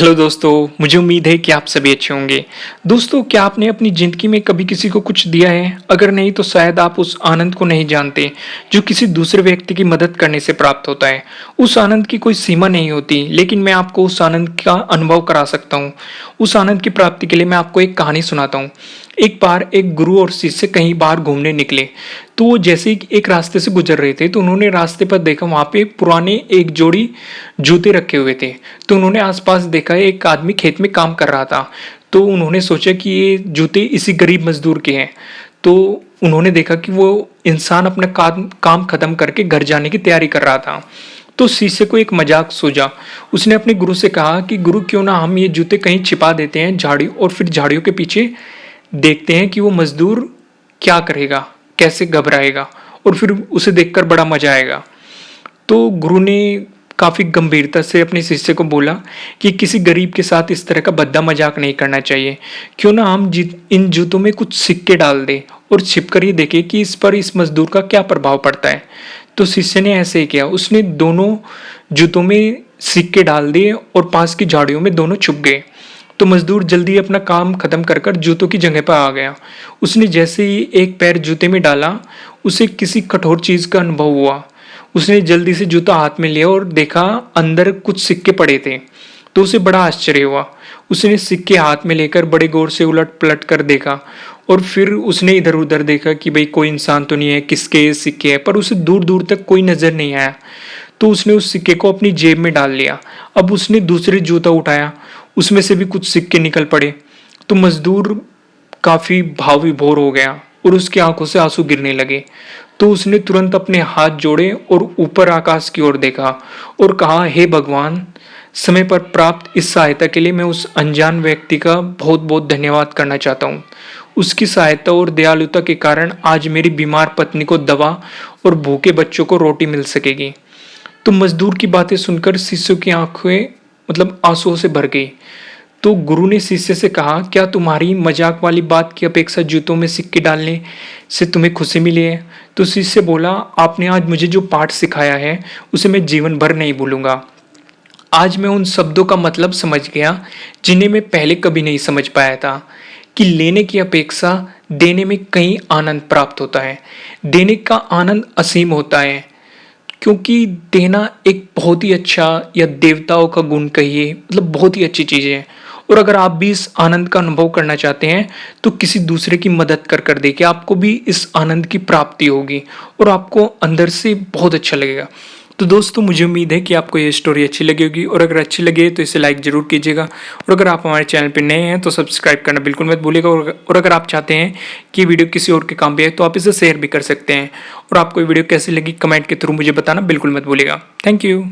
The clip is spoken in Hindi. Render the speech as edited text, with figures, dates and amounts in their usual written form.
हेलो दोस्तों, मुझे उम्मीद है कि आप सभी अच्छे होंगे। दोस्तों, क्या आपने अपनी ज़िंदगी में कभी किसी को कुछ दिया है? अगर नहीं तो शायद आप उस आनंद को नहीं जानते, जो किसी दूसरे व्यक्ति की मदद करने से प्राप्त होता है। उस आनंद की कोई सीमा नहीं होती, लेकिन मैं आपको उस आनंद का अनुभव करा सकता हूँ। उस आनंद की प्राप्ति के लिए मैं आपको एक कहानी सुनाता हूँ। एक बार एक गुरु और शिष्य कहीं बाहर घूमने निकले, तो वो जैसे ही एक रास्ते से गुजर रहे थे, तो उन्होंने रास्ते पर देखा वहाँ पे पुराने एक जोड़ी जूते रखे हुए थे। तो उन्होंने आसपास देखा एक आदमी खेत में काम कर रहा था। तो उन्होंने सोचा कि ये जूते इसी गरीब मजदूर के हैं। तो उन्होंने देखा कि वो इंसान अपना काम खत्म करके घर जाने की तैयारी कर रहा था। तो शिष्य को एक मजाक सूझा। उसने अपने गुरु से कहा कि गुरु, क्यों ना हम ये जूते कहीं छिपा देते हैं झाड़ी, और फिर झाड़ियों के पीछे देखते हैं कि वो मजदूर क्या करेगा, कैसे घबराएगा, और फिर उसे देखकर बड़ा मजा आएगा। तो गुरु ने काफ़ी गंभीरता से अपने शिष्य को बोला कि किसी गरीब के साथ इस तरह का भद्दा मजाक नहीं करना चाहिए। क्यों ना हम इन जूतों में कुछ सिक्के डाल दें और छिपकर ये देखें कि इस मजदूर का क्या प्रभाव पड़ता है। तो शिष्य ने ऐसे ही किया। उसने दोनों जूतों में सिक्के डाल दिए और पास की झाड़ियों में दोनों छुप गए। तो मजदूर जल्दी अपना काम खत्म कर कर जूतों की जगह पर आ गया। उसने जैसे ही एक पैर जूते में डाला, उसे किसी कठोर चीज का अनुभव हुआ। उसने जल्दी से जूता हाथ में लिया और देखा अंदर कुछ सिक्के पड़े थे। तो उसे बड़ा आश्चर्य हुआ। उसने सिक्के हाथ में लेकर बड़े गौर से उलट पलट कर देखा, और फिर उसने इधर उधर देखा कि भाई कोई इंसान तो नहीं है, किसके ये सिक्के हैं, पर उसे दूर दूर तक कोई नजर नहीं आया। तो उसने उस सिक्के को अपनी जेब में डाल लिया। अब उसने दूसरे जूता उठाया, उसमें से भी कुछ सिक्के निकल पड़े। तो मजदूर काफी भाव विभोर हो गया और उसकी आंखों से आंसू गिरने लगे। तो उसने तुरंत अपने हाथ जोड़े और ऊपर आकाश की ओर देखा और कहा, हे भगवान, समय पर प्राप्त इस सहायता के लिए मैं उस अनजान व्यक्ति का बहुत बहुत धन्यवाद करना चाहता हूँ। उसकी सहायता और दयालुता के कारण आज मेरी बीमार पत्नी को दवा और भूखे बच्चों को रोटी मिल सकेगी। तो मजदूर की बातें सुनकर शिष्य की आंखें आंसुओं से भर गई। तो गुरु ने शिष्य से कहा, क्या तुम्हारी मजाक वाली बात की अपेक्षा जूतों में सिक्के डालने से तुम्हें खुशी मिली है? तो शिष्य बोला, आपने आज मुझे जो पाठ सिखाया है उसे मैं जीवन भर नहीं भूलूंगा। आज मैं उन शब्दों का मतलब समझ गया जिन्हें मैं पहले कभी नहीं समझ पाया था, कि लेने की अपेक्षा देने में कहीं आनंद प्राप्त होता है। देने का आनंद असीम होता है, क्योंकि देना एक बहुत ही अच्छा, या देवताओं का गुण कहिए, बहुत ही अच्छी चीज़ है। और अगर आप भी इस आनंद का अनुभव करना चाहते हैं, तो किसी दूसरे की मदद कर कर देखिए, आपको भी इस आनंद की प्राप्ति होगी और आपको अंदर से बहुत अच्छा लगेगा। तो दोस्तों, मुझे उम्मीद है कि आपको ये स्टोरी अच्छी लगी होगी, और अगर अच्छी लगे तो इसे लाइक ज़रूर कीजिएगा। और अगर आप हमारे चैनल पर नए हैं तो सब्सक्राइब करना बिल्कुल मत भूलिएगा। और अगर आप चाहते हैं कि वीडियो किसी और के काम भी है तो आप इसे शेयर भी कर सकते हैं। और आपको ये वीडियो कैसी लगी कमेंट के थ्रू मुझे बताना बिल्कुल मत भूलिएगा। Thank you.